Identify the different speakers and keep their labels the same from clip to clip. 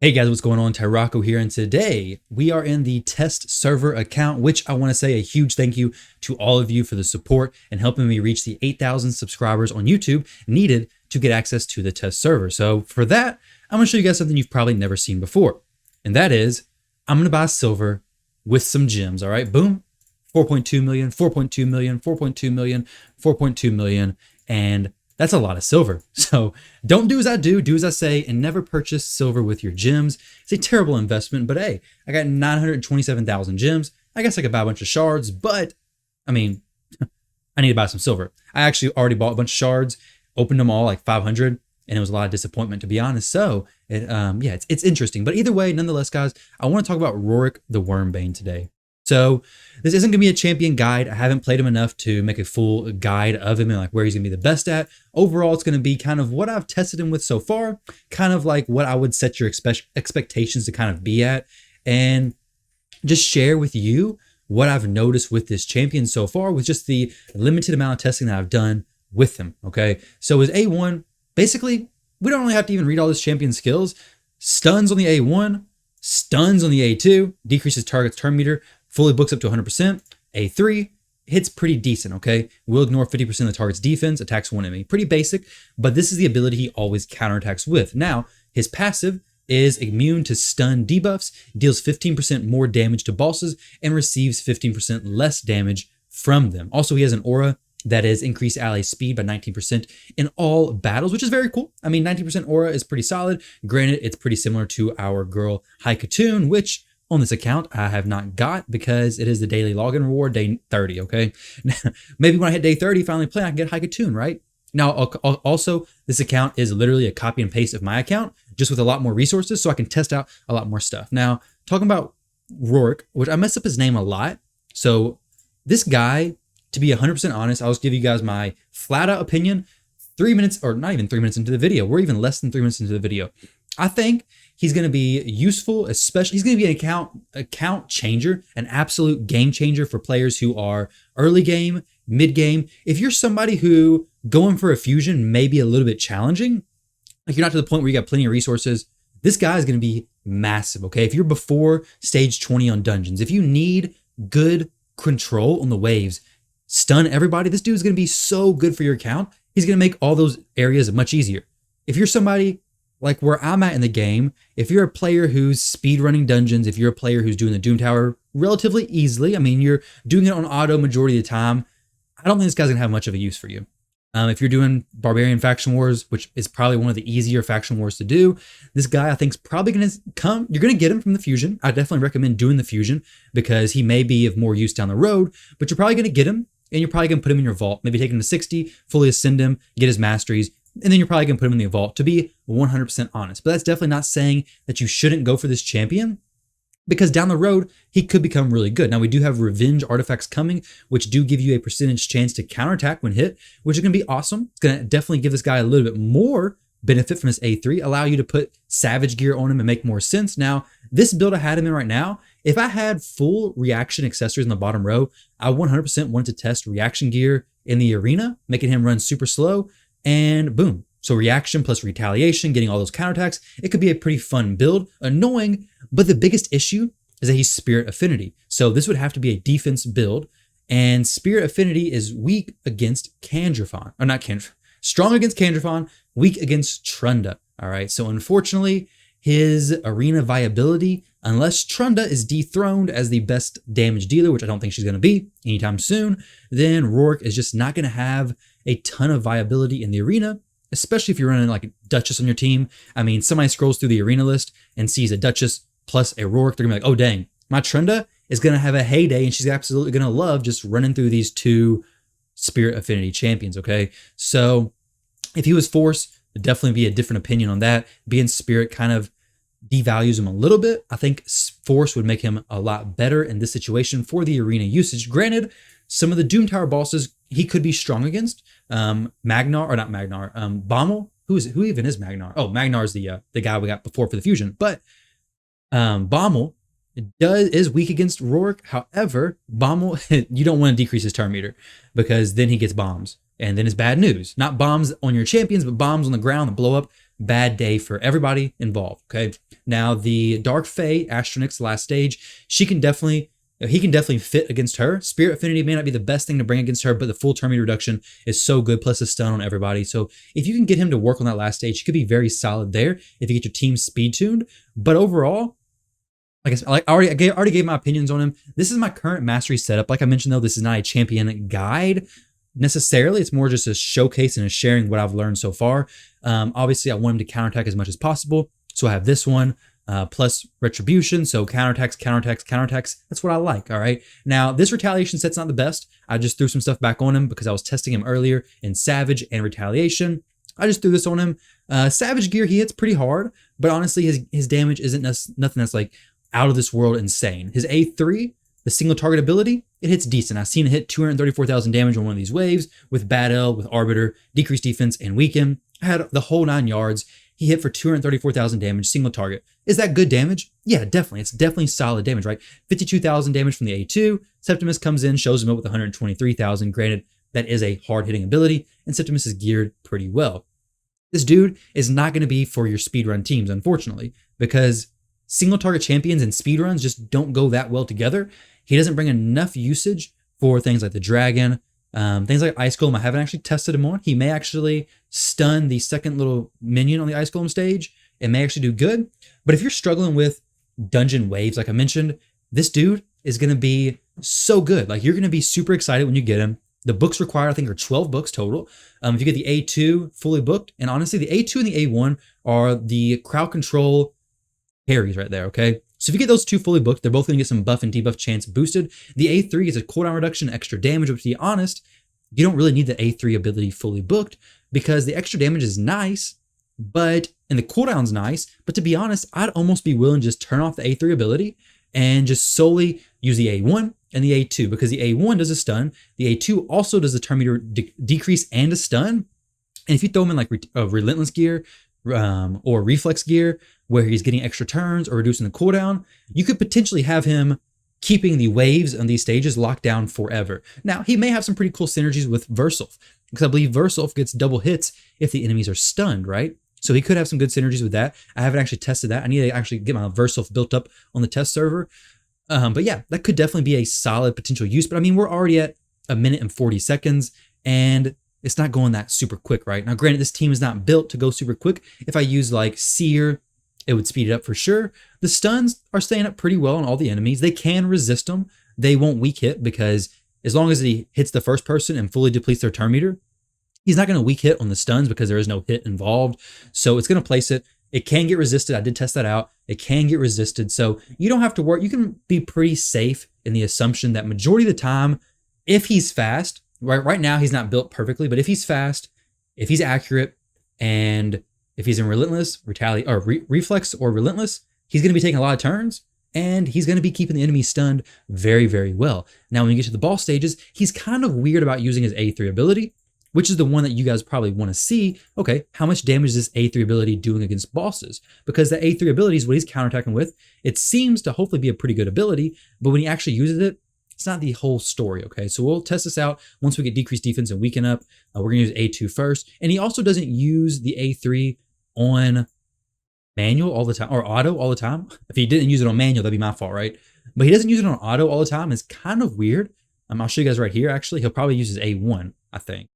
Speaker 1: Hey guys, what's going on? Tyrauku here, and today we are in the test server account, which I want to say a huge thank you to all of you for the support and helping me reach the 8,000 subscribers on YouTube needed to get access to the test server. So for that, I'm going to show you guys something you've probably never seen before, and that is I'm going to buy silver with some gems. All right, boom, 4.2 million, 4.2 million, 4.2 million, 4.2 million, and that's a lot of silver. So don't do as I do as I say, and never purchase silver with your gems. It's a terrible investment, but hey, I got 927,000 gems. I guess I could buy a bunch of shards, but I mean, I need to buy some silver. I actually already bought a bunch of shards, opened them all like 500, and it was a lot of disappointment, to be honest. So it's interesting. But either way, nonetheless, guys, I want to talk about Roarick the Wormbane today. So this isn't going to be a champion guide. I haven't played him enough to make a full guide of him and like where he's going to be the best at. Overall, it's going to be kind of what I've tested him with so far, kind of like what I would set your expectations to kind of be at, and just share with you what I've noticed with this champion so far with just the limited amount of testing that I've done with him, okay? So his A1, basically, we don't really have to even read all his champion skills. Stuns on the A1, stuns on the A2, decreases target's turn meter, fully books up to 100%. A3 hits pretty decent, okay? Will ignore 50% of the target's defense, attacks one enemy. Pretty basic, but this is the ability he always counterattacks with. Now, his passive is immune to stun debuffs, deals 15% more damage to bosses, and receives 15% less damage from them. Also, he has an aura that is increased ally speed by 19% in all battles, which is very cool. I mean, 19% aura is pretty solid. Granted, it's pretty similar to our girl Haikatoon, which on this account I have not got because it is the daily login reward, day 30, okay? Maybe when I hit day 30, finally play, I can get Haikatoon, right? Now, also, this account is literally a copy and paste of my account, just with a lot more resources, so I can test out a lot more stuff. Now, talking about Roric, which I mess up his name a lot. So this guy, to be 100% honest, I'll just give you guys my flat out opinion 3 minutes, or not even 3 minutes into the video. We're even less than 3 minutes into the video. I think he's going to be useful, especially he's going to be an account changer, an absolute game changer for players who are early game, mid game. If you're somebody who going for a fusion may be a little bit challenging, like you're not to the point where you got plenty of resources, this guy is going to be massive, okay? If you're before stage 20 on dungeons, if you need good control on the waves, stun everybody, this dude is going to be so good for your account. He's going to make all those areas much easier. If you're somebody like where I'm at in the game, if you're a player who's speedrunning dungeons, if you're a player who's doing the Doom Tower relatively easily, I mean, you're doing it on auto majority of the time, I don't think this guy's gonna have much of a use for you. If you're doing Barbarian Faction Wars, which is probably one of the easier faction wars to do, this guy I think is probably gonna come, you're gonna get him from the fusion. I definitely recommend doing the fusion because he may be of more use down the road, but you're probably gonna get him and you're probably gonna put him in your vault, maybe take him to 60, fully ascend him, get his masteries, and then you're probably going to put him in the vault, to be 100% honest. But that's definitely not saying that you shouldn't go for this champion, because down the road, he could become really good. Now, we do have revenge artifacts coming, which do give you a percentage chance to counterattack when hit, which is going to be awesome. It's going to definitely give this guy a little bit more benefit from his A3, allow you to put savage gear on him and make more sense. Now, this build I had him in right now, if I had full reaction accessories in the bottom row, I 100% wanted to test reaction gear in the arena, making him run super slow. And boom. So reaction plus retaliation, getting all those counterattacks. It could be a pretty fun build. Annoying, but the biggest issue is that he's Spirit Affinity. So this would have to be a defense build. And Spirit Affinity is weak against Candrafon. Or not Candrafon. Strong against Candrafon, weak against Trunda. All right. So unfortunately, his arena viability, unless Trunda is dethroned as the best damage dealer, which I don't think she's going to be anytime soon, then Roarick is just not going to have a ton of viability in the arena, especially if you're running like a Duchess on your team. I mean, somebody scrolls through the arena list and sees a Duchess plus a Roarick, they're going to be like, oh, dang, my Trunda is going to have a heyday and she's absolutely going to love just running through these two Spirit Affinity champions, okay? So if he was Force, it'd definitely be a different opinion on that. Being Spirit kind of devalues him a little bit. I think Force would make him a lot better in this situation for the arena usage. Granted, some of the Doom Tower bosses he could be strong against. Bommel. Who even is Magnar? Oh, Magnar is the guy we got before for the fusion. But Bommel is weak against Roarick. However, Bommel, you don't want to decrease his turn meter because then he gets bombs. And then it's bad news. Not bombs on your champions, but bombs on the ground that blow up bad day for everybody involved, okay? Now, the Dark Fae, Astronix, last stage, he can definitely fit against her. Spirit Affinity may not be the best thing to bring against her, but the full turn meter reduction is so good, plus a stun on everybody. So if you can get him to work on that last stage, he could be very solid there if you get your team speed tuned. But overall, I already gave my opinions on him. This is my current mastery setup. Like I mentioned, though, this is not a champion guide necessarily. It's more just a showcase and a sharing what I've learned so far. Obviously, I want him to counterattack as much as possible. So I have this one. Plus retribution, so counterattacks. That's what I like, all right? Now, this retaliation set's not the best. I just threw some stuff back on him because I was testing him earlier in Savage and Retaliation. I just threw this on him. Savage gear, he hits pretty hard, but honestly, his damage isn't nothing that's like out of this world insane. His A3, the single target ability, it hits decent. I've seen it hit 234,000 damage on one of these waves with Bad L, with Arbiter, decreased defense, and weaken. I had the whole 9 yards. He hit for 234,000 damage, single target. Is that good damage? Yeah, definitely. It's definitely solid damage, right? 52,000 damage from the A2. Septimus comes in, shows him up with 123,000. Granted, that is a hard-hitting ability, and Septimus is geared pretty well. This dude is not going to be for your speedrun teams, unfortunately, because single target champions and speedruns just don't go that well together. He doesn't bring enough usage for things like the Dragon, things like Ice Golem. I haven't actually tested him on. He may actually stun the second little minion on the Ice Golem stage. It may actually do good. But if you're struggling with dungeon waves, like I mentioned, this dude is going to be so good. Like, you're going to be super excited when you get him. The books required, I think, are 12 books total. If you get the A2 fully booked, and honestly, the A2 and the A1 are the crowd control carries right there, okay? So if you get those two fully booked, they're both going to get some buff and debuff chance boosted. The A3 is a cooldown reduction, extra damage, but to be honest, you don't really need the A3 ability fully booked because the extra damage is nice, and the cooldown's nice, but to be honest, I'd almost be willing to just turn off the A3 ability and just solely use the A1 and the A2 because the A1 does a stun. The A2 also does a turn meter decrease and a stun. And if you throw him in like Relentless gear or Reflex gear where he's getting extra turns or reducing the cooldown, you could potentially have him keeping the waves on these stages locked down forever. Now, he may have some pretty cool synergies with Versulf because I believe Versulf gets double hits if the enemies are stunned, right? So he could have some good synergies with that. I haven't actually tested that. I need to actually get my Versulf built up on the test server. But yeah, that could definitely be a solid potential use. But I mean, we're already at 1 minute and 40 seconds and it's not going that super quick, right? Now, granted, this team is not built to go super quick. If I use like Seer, it would speed it up for sure. The stuns are staying up pretty well on all the enemies. They can resist them. They won't weak hit because as long as he hits the first person and fully depletes their turn meter, he's not going to weak hit on the stuns because there is no hit involved. So it's going to place it. It can get resisted. I did test that out. It can get resisted. So you don't have to worry. You can be pretty safe in the assumption that majority of the time, if he's fast, right now he's not built perfectly, but if he's fast, if he's accurate, and if he's in Relentless, Reflex or Relentless, he's going to be taking a lot of turns and he's going to be keeping the enemy stunned very, very well. Now, when you get to the boss stages, he's kind of weird about using his A3 ability, which is the one that you guys probably want to see. Okay, how much damage is this A3 ability doing against bosses? Because the A3 ability is what he's counterattacking with. It seems to hopefully be a pretty good ability, but when he actually uses it, it's not the whole story, okay? So we'll test this out once we get decreased defense and weaken up. We're going to use A2 first. And he also doesn't use the A3 on manual all the time, or auto all the time. If he didn't use it on manual, that'd be my fault, right? But he doesn't use it on auto all the time. It's kind of weird. I'll show you guys right here, actually. He'll probably use his A1, I think.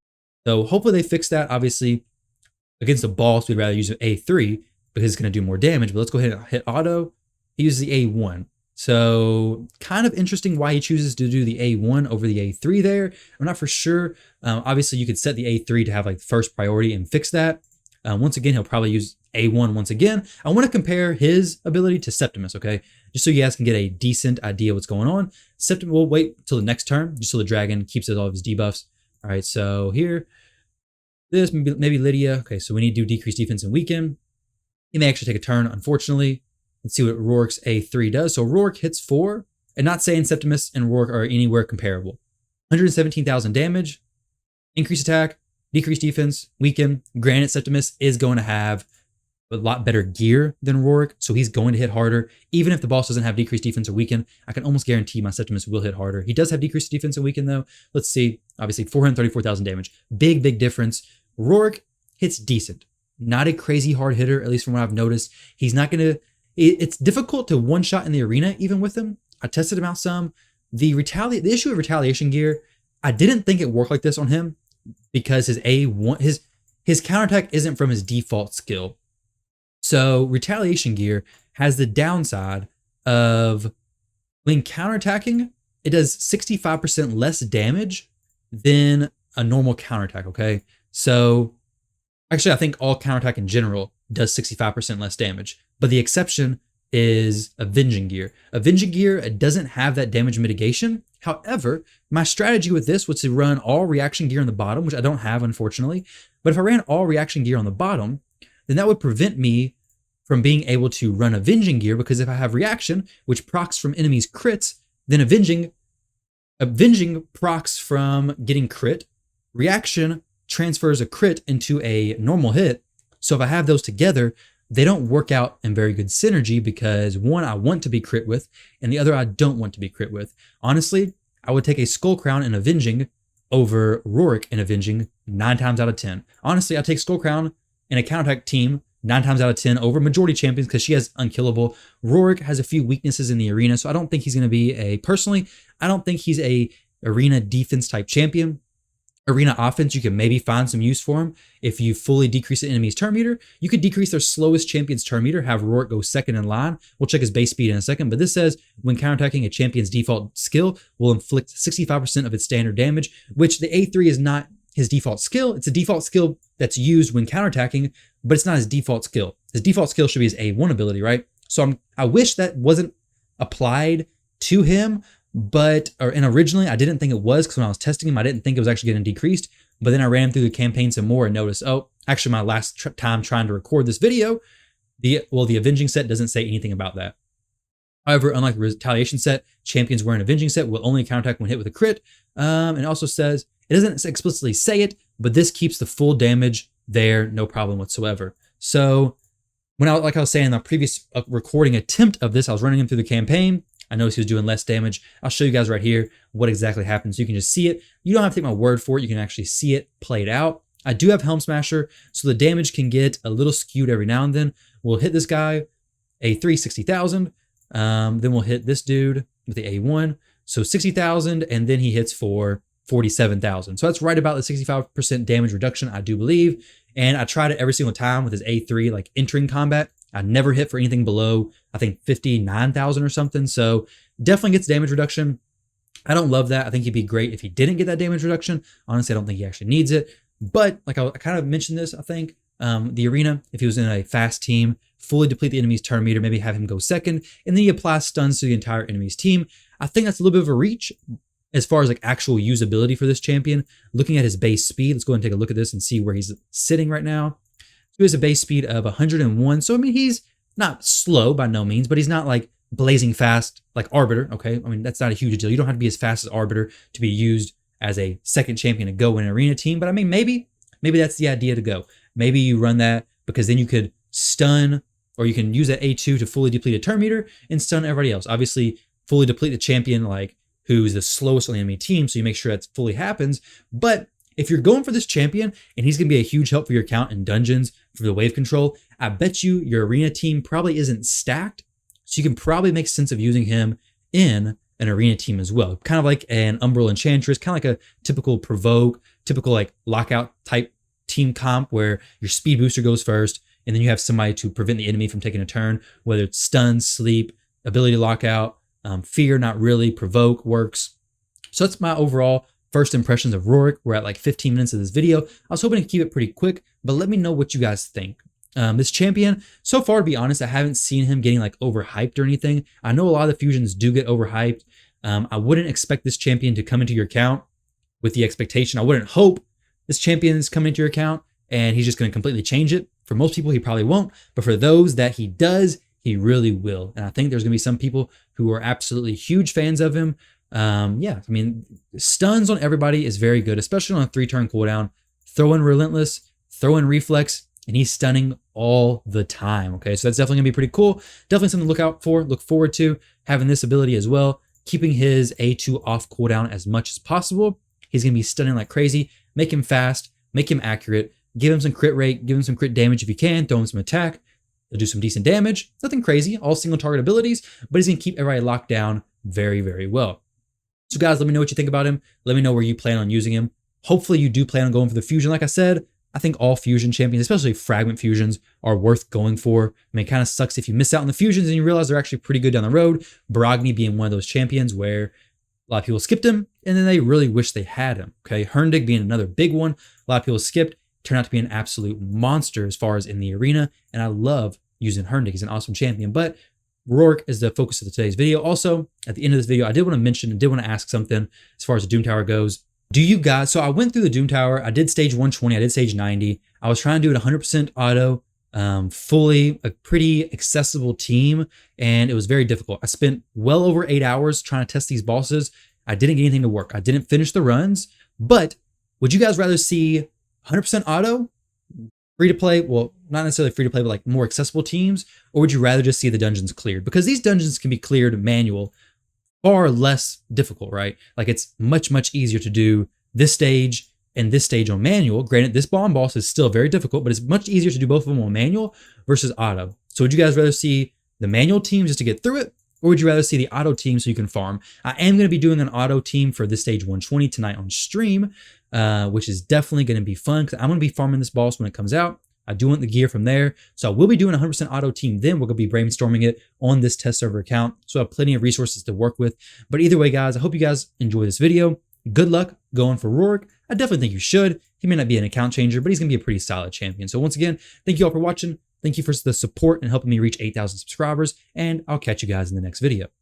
Speaker 1: So hopefully they fix that. Obviously, against the boss, we'd rather use an A3 because it's going to do more damage. But let's go ahead and hit auto. He uses the A1. So kind of interesting why he chooses to do the A1 over the A3 there. I'm not for sure. Obviously, you could set the A3 to have like first priority and fix that. Once again, he'll probably use A1 once again. I want to compare his ability to Septimus, okay? Just so you guys can get a decent idea what's going on. Septimus will wait till the next turn, just so the dragon keeps all of his debuffs. All right, so here, this, maybe Lydia. Okay, so we need to do decreased defense and weaken. He may actually take a turn, unfortunately. Let's see what Roric's A3 does. So Roric hits 4, and not saying Septimus and Roric are anywhere comparable. 117,000 damage, increased attack, decreased defense, weaken. Granted, Septimus is going to have a lot better gear than Roric, so he's going to hit harder. Even if the boss doesn't have decreased defense or weaken, I can almost guarantee my Septimus will hit harder. He does have decreased defense and weaken though. Let's see, obviously 434,000 damage. Big difference. Roric hits decent. not a crazy hard hitter, at least from what I've noticed. He's not going to, it's difficult to one-shot in the arena even with him. I tested him out some. The issue of retaliation gear, I didn't think it worked like this on him because his A1, his counterattack isn't from his default skill. So retaliation gear has the downside of when counterattacking, it does 65% less damage than a normal counterattack, okay? So actually, I think all counterattack in general does 65% less damage, but the exception is Avenging Gear. Avenging Gear doesn't have that damage mitigation. However, my strategy with this was to run all reaction gear on the bottom, which I don't have, unfortunately. But if I ran all reaction gear on the bottom, then that would prevent me from being able to run Avenging Gear, because if I have reaction, which procs from enemies' crits, then Avenging procs from getting crit. Reaction transfers a crit into a normal hit. So if I have those together, they don't work out in very good synergy because one, I want to be crit with, and the other, I don't want to be crit with. Honestly, I would take a Skull Crown in Avenging over Roric in Avenging 9 times out of 10. Honestly, I take Skull Crown in a counterattack team 9 times out of 10 over majority champions because she has unkillable. Roric has a few weaknesses in the arena, so I don't think he's going to be personally, I don't think he's a arena defense type champion. Arena offense, you can maybe find some use for him. If you fully decrease the enemy's turn meter, you could decrease their slowest champion's turn meter, have Roarick go second in line. We'll check his base speed in a second, but this says when counterattacking, a champion's default skill will inflict 65% of its standard damage, which the A3 is not his default skill. It's a default skill that's used when counterattacking, but it's not his default skill. His default skill should be his A1 ability, right? So I wish that wasn't applied to him. And originally I didn't think it was, because when I was testing him, I didn't think it was actually getting decreased. But then I ran through the campaign some more and noticed, oh, actually my last time trying to record this video, the Avenging set doesn't say anything about that. However, unlike the Retaliation set, champions wearing Avenging set will only counterattack when hit with a crit. And it also says, it doesn't explicitly say it, but this keeps the full damage there, no problem whatsoever. So like I was saying in the previous recording attempt of this, I was running him through the campaign. I noticed he was doing less damage. I'll show you guys right here what exactly happens. You can just see it. You don't have to take my word for it. You can actually see it played out. I do have Helm Smasher, so the damage can get a little skewed every now and then. We'll hit this guy, A3, 60,000. Then we'll hit this dude with the A1, so 60,000, and then he hits for 47,000. So that's right about the 65% damage reduction, I do believe. And I tried it every single time with his A3, like entering combat. I never hit for anything below, I think, 59,000 or something. So definitely gets damage reduction. I don't love that. I think he'd be great if he didn't get that damage reduction. Honestly, I don't think he actually needs it. But like I kind of mentioned this, I think, the arena, if he was in a fast team, fully deplete the enemy's turn meter, maybe have him go second, and then he applies stuns to the entire enemy's team. I think that's a little bit of a reach as far as like actual usability for this champion. Looking at his base speed, let's go ahead and take a look at this and see where he's sitting right now. He has a base speed of 101. So, I mean, he's not slow by no means, but he's not like blazing fast like Arbiter, okay? I mean, that's not a huge deal. You don't have to be as fast as Arbiter to be used as a second champion to go in an arena team. But I mean, maybe that's the idea to go. Maybe you run that because then you could stun, or you can use that A2 to fully deplete a turn meter and stun everybody else. Obviously, fully deplete the champion like who's the slowest on the enemy team, so you make sure that fully happens. But if you're going for this champion and he's going to be a huge help for your account in dungeons for the wave control, I bet you your arena team probably isn't stacked. So you can probably make sense of using him in an arena team as well. Kind of like an Umbral Enchantress, kind of like a typical Provoke, typical like lockout type team comp where your speed booster goes first, and then you have somebody to prevent the enemy from taking a turn, whether it's stun, sleep, ability lockout, fear, not really, provoke works. So that's my overall first impressions of Roarick. We're at like 15 minutes of this video. I was hoping to keep it pretty quick, but let me know what you guys think. This champion, so far, to be honest, I haven't seen him getting like overhyped or anything. I know a lot of the fusions do get overhyped. I wouldn't expect this champion to come into your account with the expectation. I wouldn't hope this champion is coming into your account and he's just going to completely change it. For most people, he probably won't, but for those that he does, he really will. And I think there's going to be some people who are absolutely huge fans of him. Yeah, I mean, stuns on everybody is very good, especially on a 3-turn cooldown. Throw in Relentless, throw in Reflex, and he's stunning all the time. Okay, so that's definitely going to be pretty cool. Definitely something to look out for, look forward to, having this ability as well. Keeping his A2 off cooldown as much as possible. He's going to be stunning like crazy. Make him fast, make him accurate, give him some crit rate, give him some crit damage if you can, throw him some attack. He'll do some decent damage. Nothing crazy, all single target abilities, but he's going to keep everybody locked down very, very well. So guys, let me know what you think about him. Let me know where you plan on using him. Hopefully you do plan on going for the fusion. Like I said, I think all fusion champions, especially fragment fusions, are worth going for. I mean, it kind of sucks if you miss out on the fusions and you realize they're actually pretty good down the road. Baragni being one of those champions where a lot of people skipped him and then they really wish they had him. Okay, Herndig being another big one. A lot of people skipped, turned out to be an absolute monster as far as in the arena. And I love using Herndig. He's an awesome champion. But Roarick is the focus of today's video. Also, at the end of this video, I did want to mention and did want to ask something as far as the Doom Tower goes. Do you guys, so I went through the Doom Tower, I did stage 120, I did stage 90. I was trying to do it 100% auto, fully, a pretty accessible team, and it was very difficult. I spent well over 8 hours trying to test these bosses. I didn't get anything to work. I didn't finish the runs, but would you guys rather see 100% auto, free to play, well, not necessarily free to play, but like more accessible teams, or would you rather just see the dungeons cleared? Because these dungeons can be cleared manual, far less difficult, right? Like it's much, much easier to do this stage and this stage on manual. Granted, this bomb boss is still very difficult, but it's much easier to do both of them on manual versus auto. So would you guys rather see the manual team just to get through it? Or would you rather see the auto team so you can farm? I am going to be doing an auto team for this stage 120 tonight on stream, which is definitely going to be fun because I'm going to be farming this boss when it comes out. I do want the gear from there. So I will be doing a 100% auto team then. We're going to be brainstorming it on this test server account. So I have plenty of resources to work with. But either way, guys, I hope you guys enjoy this video. Good luck going for Roarick. I definitely think you should. He may not be an account changer, but he's going to be a pretty solid champion. So once again, thank you all for watching. Thank you for the support and helping me reach 8,000 subscribers. And I'll catch you guys in the next video.